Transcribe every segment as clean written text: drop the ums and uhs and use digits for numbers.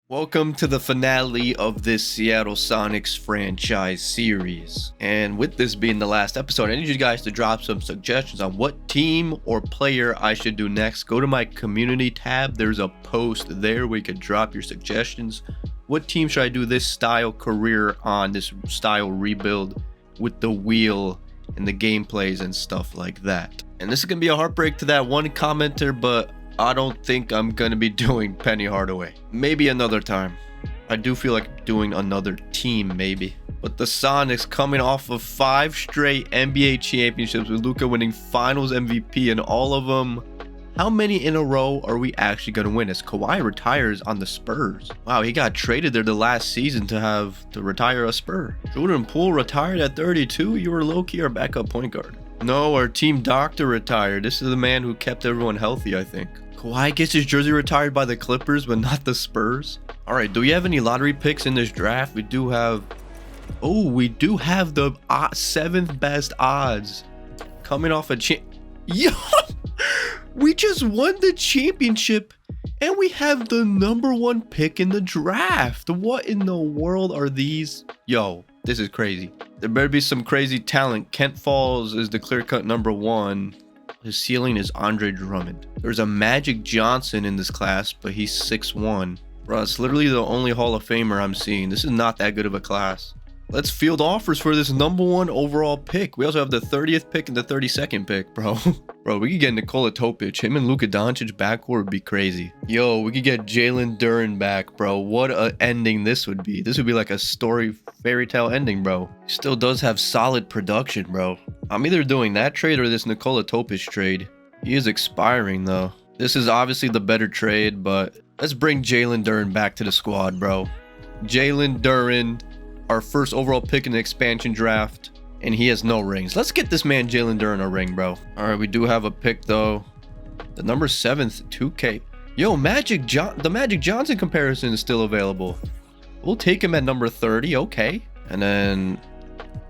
Welcome to the finale of this Seattle Sonics franchise series. And with this being the last episode, I need you guys to drop some suggestions on what team or player I should do next. Go to my community tab. There's a post there where you can drop your suggestions. What team should I do this style career on, this style rebuild with the wheel and the gameplays and stuff like that. And this is going to be a heartbreak to that one commenter, but I don't think I'm going to be doing Penny Hardaway. Maybe another time. I do feel like doing another team maybe. But the Sonics coming off of 5 straight NBA championships with Luka winning finals MVP in all of them. How many in a row are we actually going to win as Kawhi retires on the Spurs? Wow, he got traded there the last season to retire a Spur. Jordan Poole retired at 32. You were low-key our backup point guard. No, our team doctor retired. This is the man who kept everyone healthy, I think. Kawhi gets his jersey retired by the Clippers, but not the Spurs. All right, do we have any lottery picks in this draft? We do have... Oh, we do have the 7th best odds. Coming off a Yo! We just won the championship, and we have the #1 pick in the draft. What in the world are these? Yo, this is crazy. There better be some crazy talent. Kent Falls is the clear-cut #1. His ceiling is Andre Drummond. There's a Magic Johnson in this class, but he's 6'1". Bro, it's literally the only Hall of Famer I'm seeing. This is not that good of a class. Let's field offers for this #1 overall pick. We also have the 30th pick and the 32nd pick, bro. Bro, we could get Nikola Topic. Him and Luka Doncic backcourt would be crazy. Yo, we could get Jalen Duren back, bro. What a ending this would be. This would be like a story fairy tale ending, bro. He still does have solid production, bro. I'm either doing that trade or this Nikola Topic trade. He is expiring, though. This is obviously the better trade, but let's bring Jalen Duren back to the squad, bro. Jalen Duren, our first overall pick in the expansion draft, and he has no rings. Let's get this man Jalen Duren a ring, bro. All right, we do have a pick, though. The number 7th 2K. Yo, the Magic Johnson comparison is still available. We'll take him at number 30, okay. And then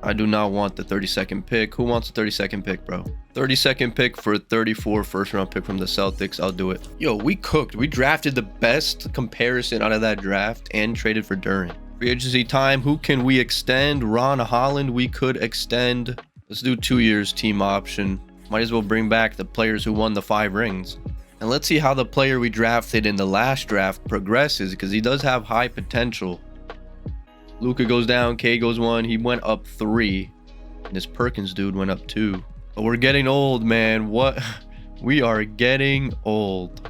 I do not want the 32nd pick. Who wants the 32nd pick, bro? 32nd pick for a 34 first-round pick from the Celtics. I'll do it. Yo, we cooked. We drafted the best comparison out of that draft and traded for Duren. Free agency time. Who can we extend? Ron Holland, we could extend. Let's do 2 years team option. Might as well bring back the players who won the 5 rings. And let's see how the player we drafted in the last draft progresses, because he does have high potential. Luka goes down, K goes 1. He went up 3. And this Perkins dude went up 2. But we're getting old, man. What? We are getting old.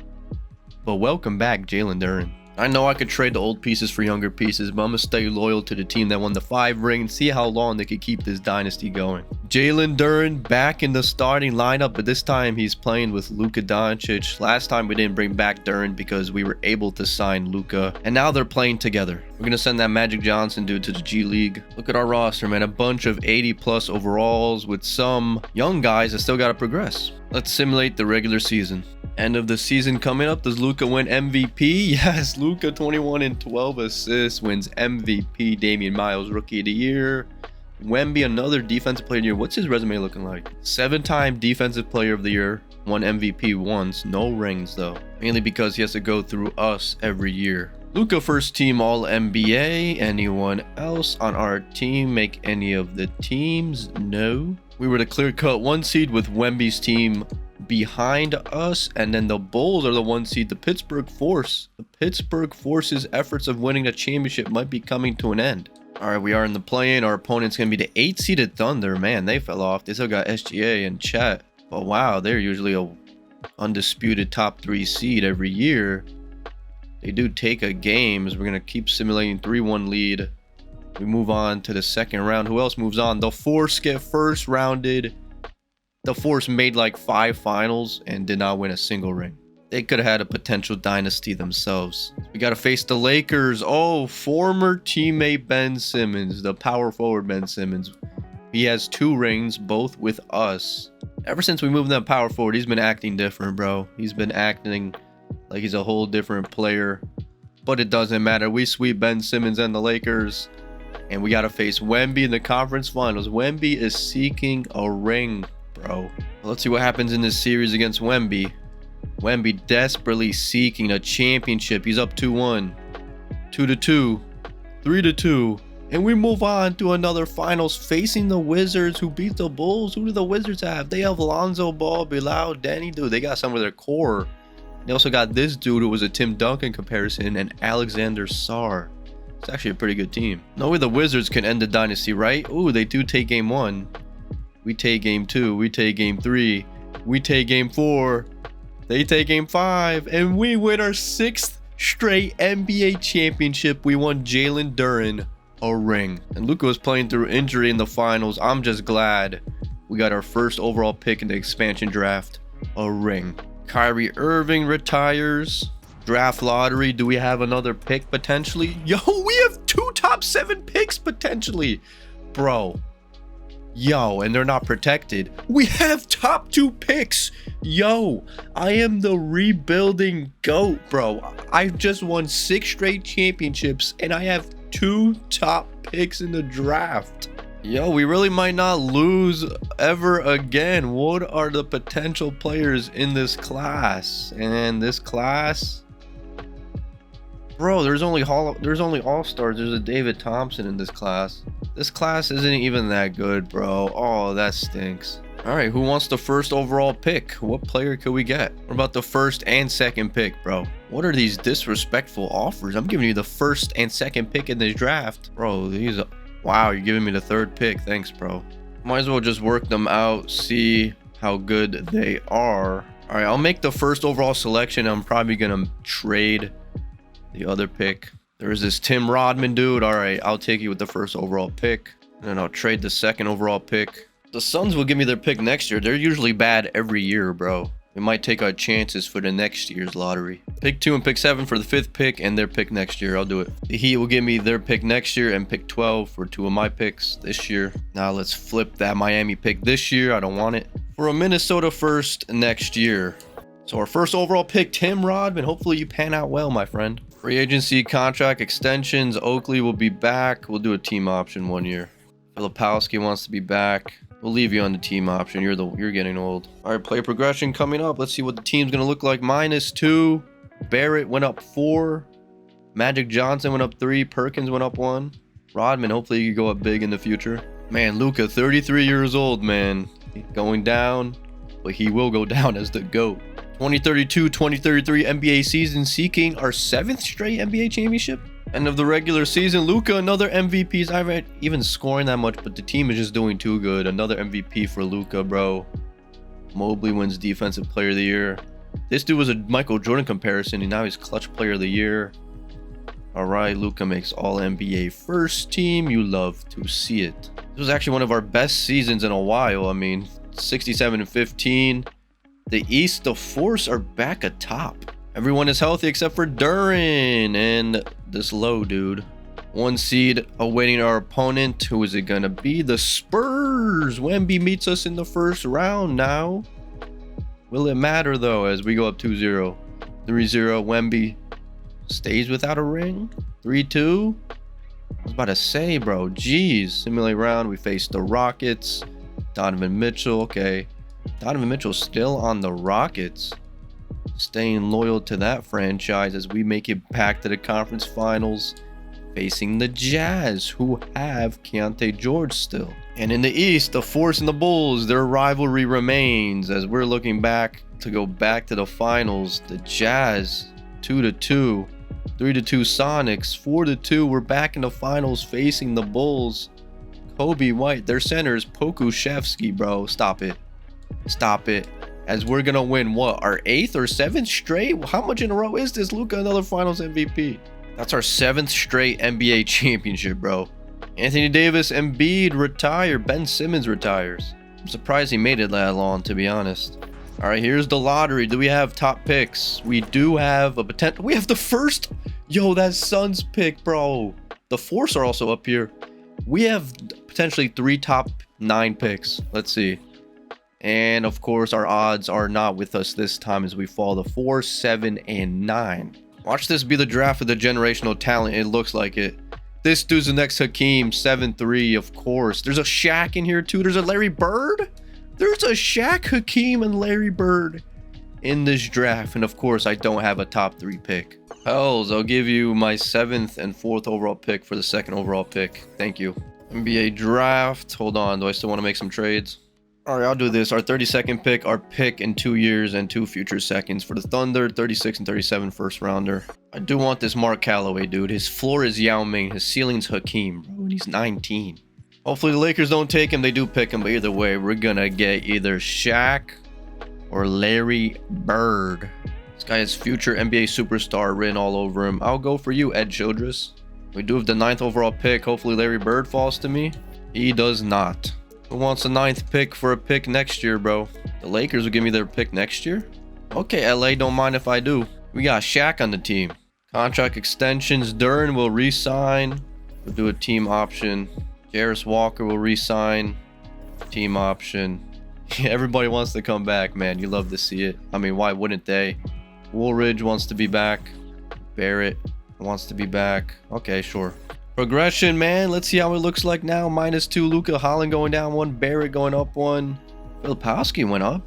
But welcome back, Jalen Duren. I know I could trade the old pieces for younger pieces, but I'm going to stay loyal to the team that won the 5 rings, see how long they could keep this dynasty going. Jalen Duren back in the starting lineup, but this time he's playing with Luka Doncic. Last time we didn't bring back Duren because we were able to sign Luka, and now they're playing together. We're going to send that Magic Johnson dude to the G League. Look at our roster, man. A bunch of 80+ overalls with some young guys that still got to progress. Let's simulate the regular season. End of the season coming up. Does Luka win MVP? Yes, Luka 21 and 12 assists wins MVP. Damian Miles Rookie of the Year. Wemby, another defensive player of the year. What's his resume looking like? 7-time defensive player of the year. Won MVP once. No rings though. Mainly because he has to go through us every year. Luka first team all NBA. Anyone else on our team make any of the teams? No. We were the clear-cut 1 seed with Wemby's team behind us, and then the Bulls are the 1 seed. The Pittsburgh Force. The Pittsburgh Force's efforts of winning a championship might be coming to an end. All right, we are in the play-in. Our opponent's going to be the 8-seeded Thunder. Man, they fell off. They still got SGA and Chet. But wow, they're usually a undisputed top 3 seed every year. They do take a games. We're going to keep simulating 3-1 lead. We move on to the second round. Who else moves on? The Force get first rounded. The Force made like 5 finals and did not win a single ring. They could have had a potential dynasty themselves. We got to face the Lakers. Oh, former teammate Ben Simmons, the power forward Ben Simmons. He has 2 rings, both with us. Ever since we moved that power forward, he's been acting different, bro. He's been acting like he's a whole different player. But it doesn't matter. We sweep Ben Simmons and the Lakers. And we got to face Wemby in the conference finals. Wemby is seeking a ring, bro. Let's see what happens in this series against Wemby. Wemby desperately seeking a championship. He's up 2-1. 2-2, 3-2. And we move on to another finals facing the Wizards, who beat the Bulls. Who do the Wizards have? They have Lonzo Ball, Bilal, Danny. Dude, they got some of their core. They also got this dude who was a Tim Duncan comparison, and Alexander Sarr. It's actually a pretty good team. No way the Wizards can end the dynasty, right? Ooh, they do take game 1. We take game 2. We take game 3. We take game 4. They take game 5. And we win our 6th straight NBA championship. We won Jalen Duren a ring. And Luka was playing through injury in the finals. I'm just glad we got our first overall pick in the expansion draft. A ring. Kyrie Irving retires. Draft lottery. Do we have another pick potentially? Yo, we have 2 top 7 picks potentially. Bro. Yo, and they're not protected. We have top 2 picks. Yo, I am the rebuilding GOAT, bro. I've just won 6 straight championships and I have 2 top picks in the draft. Yo, we really might not lose ever again. What are the potential players in this class? And this class, bro, there's only all-stars. There's a David Thompson in this class. This class isn't even that good, bro. Oh, that stinks. All right, who wants the first overall pick? What player could we get? What about the first and second pick, bro? What are these disrespectful offers? I'm giving you the first and second pick in this draft. Bro, wow, you're giving me the 3rd pick. Thanks, bro. Might as well just work them out, see how good they are. All right, I'll make the first overall selection. I'm probably going to trade the other pick. There's this Tim Rodman dude. All right, I'll take you with the first overall pick. And then I'll trade the second overall pick. The Suns will give me their pick next year. They're usually bad every year, bro. We might take our chances for the next year's lottery. Pick 2 and pick 7 for the 5th pick and their pick next year. I'll do it. The Heat will give me their pick next year and pick 12 for 2 of my picks this year. Now let's flip that Miami pick this year. I don't want it. For a Minnesota first next year. So our first overall pick, Tim Rodman. Hopefully you pan out well, my friend. Free agency, contract extensions. Oakley will be back. We'll do a team option 1 year. Filipowski wants to be back. We'll leave you on the team option. You're getting old. All right, player progression coming up. Let's see what the team's gonna look like. -2. Barrett went up 4. Magic Johnson went up 3. Perkins went up 1. Rodman, hopefully you go up big in the future. Man, Luka, 33 years old, man. Going down, but he will go down as the GOAT. 2032-2033 NBA season, seeking our 7th straight NBA championship. End of the regular season, Luka, another MVP. I haven't even scoring that much, but the team is just doing too good. Another MVP for Luka, bro. Mobley wins Defensive Player of the Year. This dude was a Michael Jordan comparison, and now he's Clutch Player of the Year. All right, Luka makes All NBA first team. You love to see it. This was actually one of our best seasons in a while. I mean, 67-15. The East, the Force are back atop. Everyone is healthy except for Duren and this low dude. 1 seed awaiting our opponent. Who is it gonna be? The Spurs. Wemby meets us in the first round now. Will it matter though as we go up 2-0? 3-0. Wemby stays without a ring. 3-2. I was about to say, bro. Jeez. Simulate round. We face the Rockets. Donovan Mitchell. Okay. Donovan Mitchell still on the Rockets. Staying loyal to that franchise as we make it back to the conference finals, facing the Jazz, who have Keontae George still. And in the East, the Force and the Bulls, their rivalry remains as we're looking back to go back to the finals. The Jazz, 2-2, 3-2 Sonics, 4-2. We're back in the finals facing the Bulls. Kobe White, their center is Pokuševski, bro. Stop it. Stop it. As we're gonna win what, our 8th or 7th straight? How much in a row is this? Luka, another finals MVP. That's our 7th straight NBA championship, bro. Anthony Davis, Embiid retire. Ben Simmons retires. I'm surprised he made it that long, to be honest. All right, here's the lottery. Do we have top picks? We do have a potential. We have the first. Yo, that Suns pick, bro. The Force are also up here. We have potentially 3 top 9 picks. Let's see. And of course, our odds are not with us this time as we fall to 4, 7, and 9. Watch this be the draft of the generational talent. It looks like it. This dude's the next Hakeem, 7-3, of course. There's a Shaq in here too. There's a Larry Bird. There's a Shaq, Hakeem, and Larry Bird in this draft. And of course, I don't have a top 3 pick. Hells, I'll give you my 7th and 4th overall pick for the 2nd overall pick. Thank you. NBA draft. Hold on. Do I still want to make some trades? All right, I'll do this. Our 32nd pick, our pick in 2 years and 2 future seconds for the Thunder, 36 and 37 first rounder. I do want this Mark Callaway, dude. His floor is Yao Ming. His ceiling's Hakeem, bro, and he's 19. Hopefully the Lakers don't take him. They do pick him, but either way, we're gonna get either Shaq or Larry Bird. This guy has future NBA superstar written all over him. I'll go for you, Ed Childress. We do have the 9th overall pick. Hopefully Larry Bird falls to me. He does not. Who wants the 9th pick for a pick next year, bro? The Lakers will give me their pick next year? Okay, LA, don't mind if I do. We got Shaq on the team. Contract extensions. Duren will re-sign. We'll do a team option. Jarris Walker will re-sign. Team option. Everybody wants to come back, man. You love to see it. I mean, why wouldn't they? Woolridge wants to be back. Barrett wants to be back. Okay, sure. Progression, man. Let's see how it looks like now. -2. Luka, Holland going down 1. Barrett going up 1. Filipowski went up.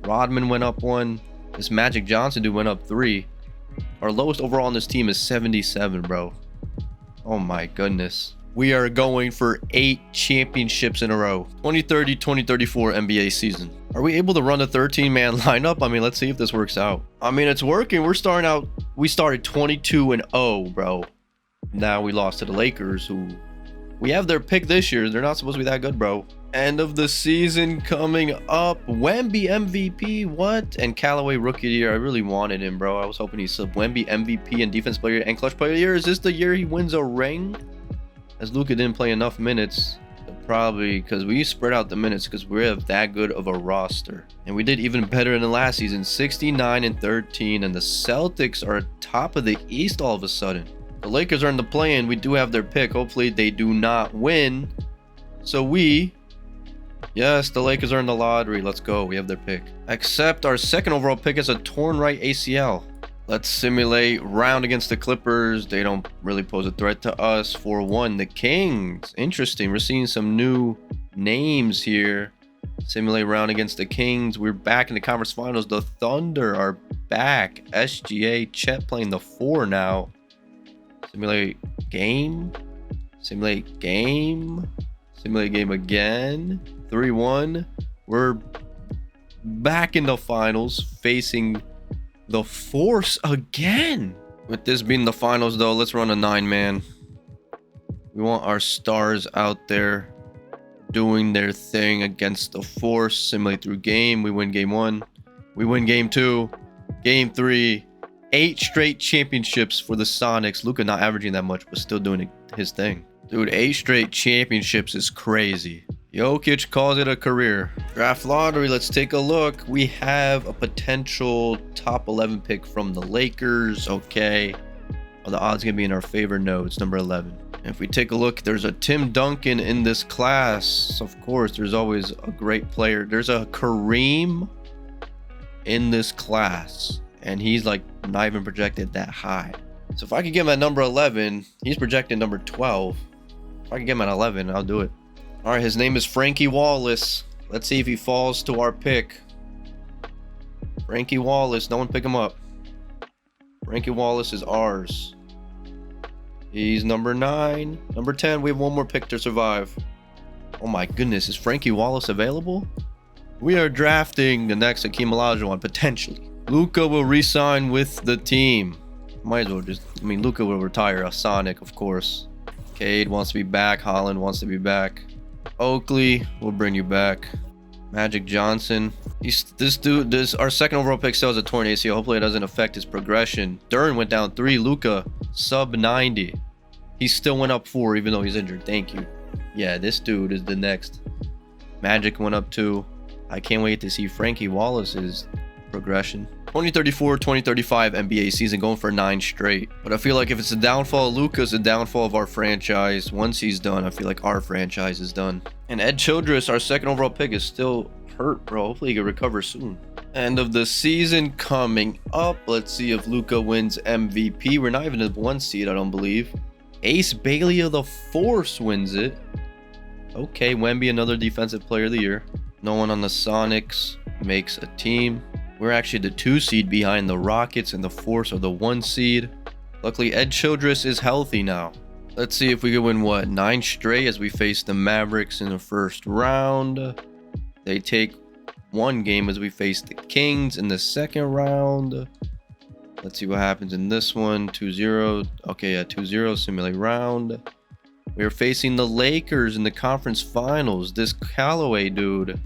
Rodman went up 1. This Magic Johnson dude went up 3. Our lowest overall on this team is 77, bro. Oh my goodness. We are going for 8 championships in a row. 2030-2034 NBA season. Are we able to run a 13-man lineup? I mean, let's see if this works out. I mean, it's working. We started 22-0, bro. Now we lost to the Lakers, who we have their pick this year. They're not supposed to be that good, bro. End of the season coming up. Wemby MVP, what? And Callaway rookie of the year. I really wanted him, bro. I was hoping he'd sub Wemby MVP and defense player and clutch player of the year. Is this the year he wins a ring? As Luka didn't play enough minutes, probably because we spread out the minutes because we have that good of a roster. And we did even better in the last season, 69 and 13, and the Celtics are top of the East all of a sudden. The Lakers are in the play-in. We do have their pick. Hopefully they do not win. So yes, the Lakers are in the lottery. Let's go. We have their pick. Except our 2nd overall pick is a torn right ACL. Let's simulate round against the Clippers. They don't really pose a threat to us. 4-1, the Kings. Interesting. We're seeing some new names here. Simulate round against the Kings. We're back in the conference finals. The Thunder are back. SGA, Chet playing the 4 now. Simulate game. Simulate game. Simulate game again. 3-1. We're back in the finals facing the Force again. With this being the finals, though, let's run a 9-man. We want our stars out there doing their thing against the Force. Simulate through game. We win game 1. We win game 2. Game 3. 8 straight championships for the Sonics. Luka not averaging that much, but still doing his thing. Dude, 8 straight championships is crazy. Jokic calls it a career. Draft lottery, let's take a look. We have a potential top 11 pick from the Lakers. Okay. Are the odds going to be in our favor? No, it's number 11. And if we take a look, there's a Tim Duncan in this class. Of course, there's always a great player. There's a Kareem in this class. And he's like not even projected that high. So if I could get him at number 11, he's projected number 12. If I can get him at 11, I'll do it. All right, his name is Frankie Wallace. Let's see if he falls to our pick. Frankie Wallace, no one pick him up. Frankie Wallace is ours. He's number 9. Number 10, we have one more pick to survive. Oh my goodness, is Frankie Wallace available? We are drafting the next Hakeem Olajuwon, potentially. Luka will re-sign with the team. Might as well Luka will retire. A Sonic, of course. Cade wants to be back. Holland wants to be back. Oakley will bring you back. Magic Johnson. Our 2nd overall pick still has a torn ACL. Hopefully it doesn't affect his progression. Duren went down 3. Luka, sub 90. He still went up 4 even though he's injured. Thank you. Yeah, this dude is the next. Magic went up 2. I can't wait to see Frankie Wallace's progression. 2034-2035 NBA season, going for 9 straight. But I feel like if it's the downfall of Luka, it's the downfall of our franchise. Once he's done, I feel like our franchise is done. And Ed Childress, our 2nd overall pick, is still hurt, bro. Hopefully he can recover soon. End of the season coming up. Let's see if Luka wins MVP. We're not even the 1 seed, I don't believe. Ace Bailey of the Force wins it. Okay, Wemby, another defensive player of the year. No one on the Sonics makes a team. We're actually the 2 seed behind the Rockets, and the Force are the 1 seed. Luckily, Ed Childress is healthy now. Let's see if we can win, what, 9 straight as we face the Mavericks in the first round. They take 1 game as we face the Kings in the second round. Let's see what happens in this one. 2-0. Okay, yeah, 2-0. Simulate round. We are facing the Lakers in the conference finals. This Callaway dude,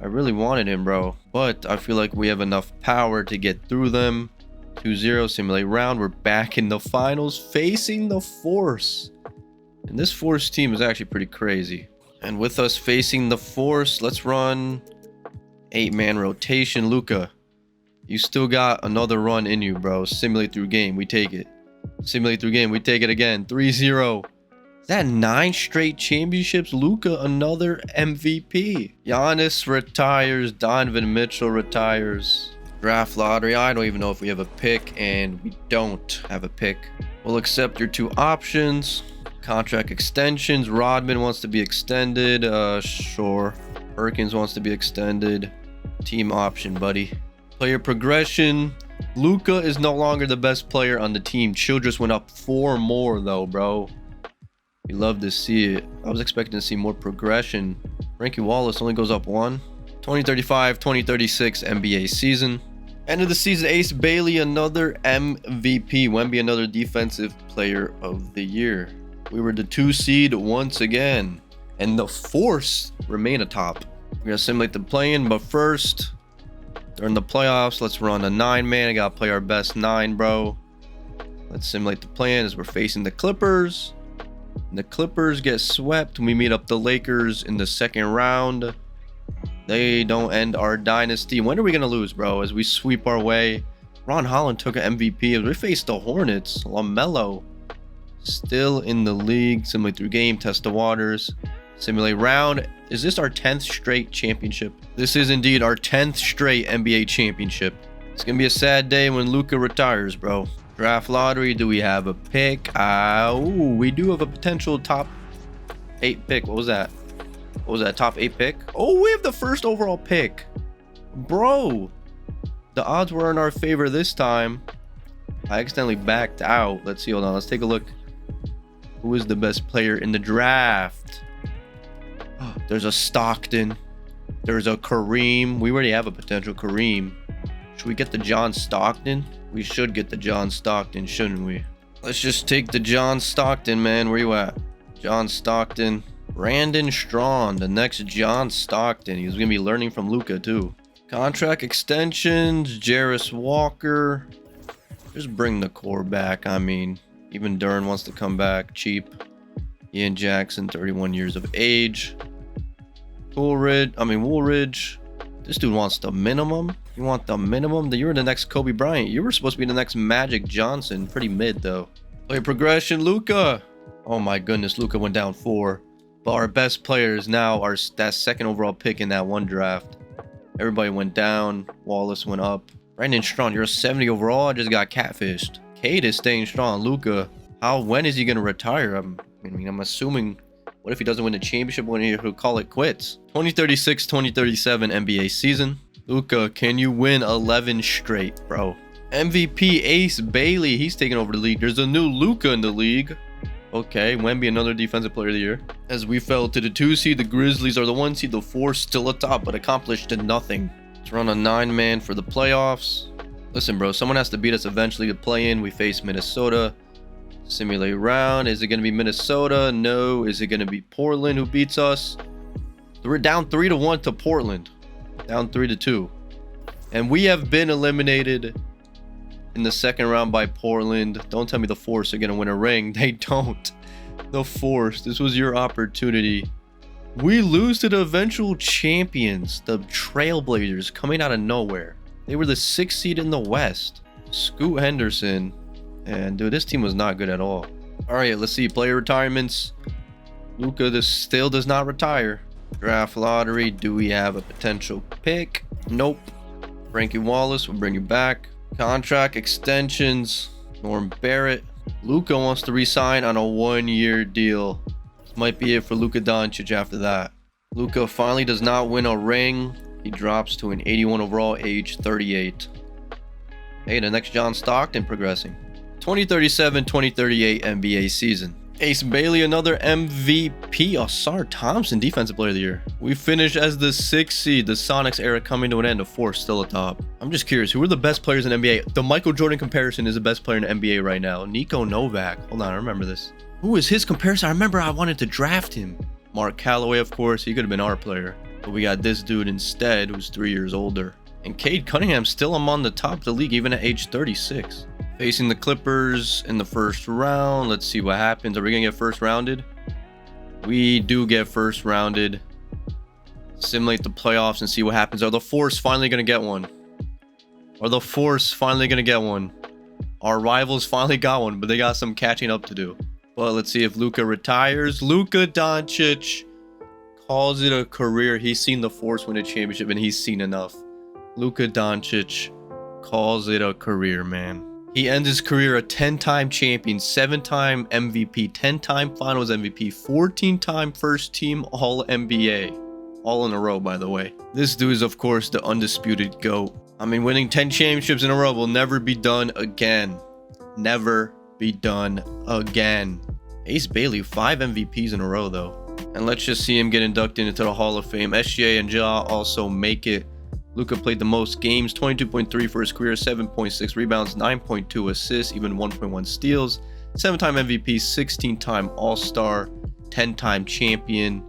I really wanted him, bro. But I feel like we have enough power to get through them. 2-0. Simulate round. We're back in the finals facing the Force. And this Force team is actually pretty crazy. And with us facing the Force, let's run 8-man rotation. Luka, you still got another run in you, bro. Simulate through game. We take it. Simulate through game. We take it again. 3-0. Is that 9 straight championships? Luka, another MVP. Giannis retires. Donovan Mitchell retires. Draft lottery. I don't even know if we have a pick, and we don't have a pick. We'll accept your 2 options. Contract extensions. Rodman wants to be extended. Sure. Perkins wants to be extended. Team option, buddy. Player progression. Luka is no longer the best player on the team. Childress went up 4 more, though, bro. We love to see it. I was expecting to see more progression. Frankie Wallace only goes up 1. 2035-2036 NBA season. End of the season, Ace Bailey, another MVP. Wemby, another defensive player of the year. We were the 2 seed once again. And the Force remain atop. We're going to simulate the play-in, but first, during the playoffs, let's run a 9-man. I got to play our best 9, bro. Let's simulate the play-in as we're facing the Clippers. The Clippers get swept. We meet up the Lakers in the second round. They don't end our dynasty. When are we going to lose, bro? As we sweep our way. Ron Holland took an MVP as we faced the Hornets. LaMelo still in the league. Simulate through game. Test the waters. Simulate round. Is this our 10th straight championship? This is indeed our 10th straight NBA championship. It's going to be a sad day when Luka retires, bro. Draft lottery. Do we have a pick? Ooh, we do have a potential top 8 pick. What was that? What was that? Top 8 pick? Oh, we have the first overall pick. Bro, the odds were in our favor this time. I accidentally backed out. Let's see. Hold on. Let's take a look. Who is the best player in the draft? There's a Stockton. There's a Kareem. We already have a potential Kareem. Should we get the John Stockton? We should get the John Stockton, shouldn't we? Let's just take the John Stockton, man. Where you at? John Stockton. Brandon Strawn, the next John Stockton. He's going to be learning from Luka, too. Contract extensions. Jarris Walker. Just bring the core back. I mean, even Duran wants to come back. Cheap. Ian Jackson, 31 years of age. Woolridge. This dude wants the minimum. You want the minimum? You're the next Kobe Bryant. You were supposed to be the next Magic Johnson. Pretty mid, though. Player progression, Luka. Oh, my goodness. Luka went down 4. But our best players now are that second overall pick in that one draft. Everybody went down. Wallace went up. Brandon Strawn, you're a 70 overall. I just got catfished. Cade is staying strong. Luka, when is he going to retire? I'm assuming, what if he doesn't win the championship when he'll call it quits? 2036-2037 NBA season. Luka, can you win 11 straight, bro? MVP Ace Bailey, he's taking over the league. There's a new Luka in the league. Okay, Wemby, another defensive player of the year. As we fell to the 2 seed, the Grizzlies are the 1 seed, the 4 still atop, but accomplished nothing. Let's run a 9-man for the playoffs. Listen, bro, someone has to beat us eventually to play in. We face Minnesota. Simulate round. Is it going to be Minnesota? No. Is it going to be Portland who beats us? We're down 3-1 to Portland. Down 3-2. And we have been eliminated in the second round by Portland. Don't tell me the Force are going to win a ring. They don't. The Force. This was your opportunity. We lose to the eventual champions, the Trailblazers, coming out of nowhere. They were the 6th seed in the West. Scoot Henderson. And, dude, this team was not good at all. All right, let's see. Player retirements. Luka still does not retire. Draft lottery. Do we have a potential pick? Nope. Frankie Wallace will bring you back. Contract extensions. Norm Barrett. Luka wants to resign on a 1-year deal. This might be it for Luka Doncic after that. Luka finally does not win a ring. He drops to an 81 overall, age 38. Hey, the next John Stockton progressing. 2037-2038 NBA season. Ace Bailey, another MVP. Asar Thompson, Defensive Player of the Year. We finished as the 6th seed. The Sonics era coming to an end. The 4th still atop. I'm just curious, who are the best players in NBA? The Michael Jordan comparison is the best player in the NBA right now. Nico Novak. Hold on, I remember this. Who is his comparison? I remember I wanted to draft him. Mark Calloway, of course. He could have been our player. But we got this dude instead, who's 3 years older. And Cade Cunningham still among the top of the league, even at age 36. Facing the Clippers in the first round. Let's see what happens. Are we going to get first rounded? We do get first rounded. Simulate the playoffs and see what happens. Are the Force finally going to get one? Are the Force finally going to get one? Our rivals finally got one, but they got some catching up to do. Well, let's see if Luka retires. Luka Doncic calls it a career. He's seen the Force win a championship, and he's seen enough. Luka Doncic calls it a career, man. He ends his career a 10-time champion, 7-time MVP, 10-time Finals MVP, 14-time first team All-NBA. All in a row, by the way. This dude is, of course, the undisputed GOAT. I mean, winning 10 championships in a row will never be done again. Never be done again. Ace Bailey, 5 MVPs in a row, though. And let's just see him get inducted into the Hall of Fame. SGA and Ja also make it. Luka played the most games, 22.3 for his career, 7.6 rebounds, 9.2 assists, even 1.1 steals, 7-time MVP, 16-time All-Star, 10-time champion,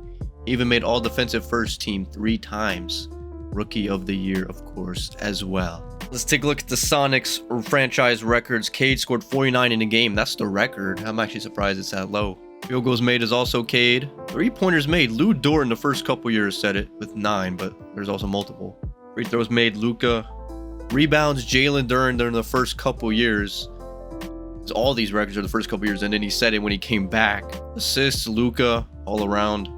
even made All Defensive First Team 3 times. Rookie of the Year, of course, as well. Let's take a look at the Sonics franchise records. Cade scored 49 in a game. That's the record. I'm actually surprised it's that low. Field goals made is also Cade. 3-pointers made. Lou Dort in the first couple years said it with 9, but there's also multiple. Free throws made, Luka. Rebounds, Jalen during the first couple years. All these records are the first couple years, and then he said it when he came back. Assists, Luka, all around.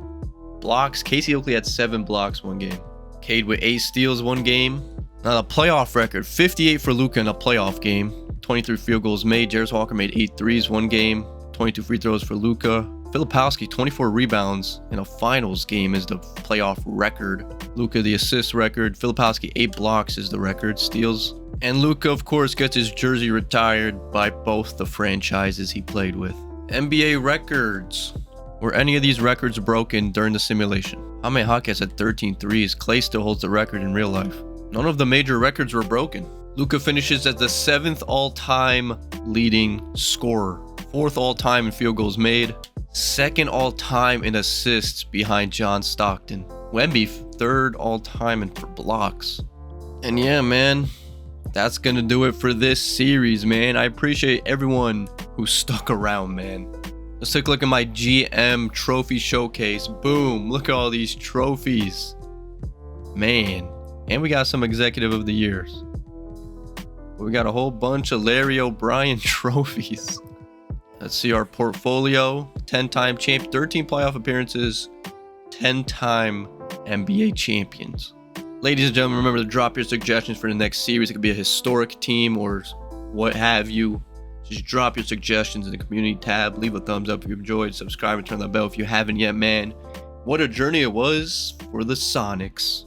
Blocks, Casey Oakley had 7 blocks one game. Cade with 8 steals one game. Now the playoff record, 58 for Luka in a playoff game. 23 field goals made. Jarris Walker made 8 threes one game. 22 free throws for Luka. Filipowski, 24 rebounds in a finals game is the playoff record. Luka, the assist record. Filipowski, 8 blocks is the record. Steals. And Luka, of course, gets his jersey retired by both the franchises he played with. NBA records. Were any of these records broken during the simulation? Jaime Jaquez had 13 threes. Clay still holds the record in real life. None of the major records were broken. Luka finishes as the 7th all-time leading scorer. 4th all-time in field goals made. 2nd all-time in assists behind John Stockton. Wemby, 3rd all-time in blocks. And yeah, man, that's gonna do it for this series, man. I appreciate everyone who stuck around, man. Let's take a look at my GM trophy showcase. Boom, look at all these trophies. Man, and we got some executive of the years. We got a whole bunch of Larry O'Brien trophies. Let's see our portfolio. 10-time champ, 13 playoff appearances, 10-time NBA champions. Ladies and gentlemen, remember to drop your suggestions for the next series. It could be a historic team or what have you. Just drop your suggestions in the community tab. Leave a thumbs up if you enjoyed. Subscribe and turn that bell if you haven't yet, man. What a journey it was for the Sonics.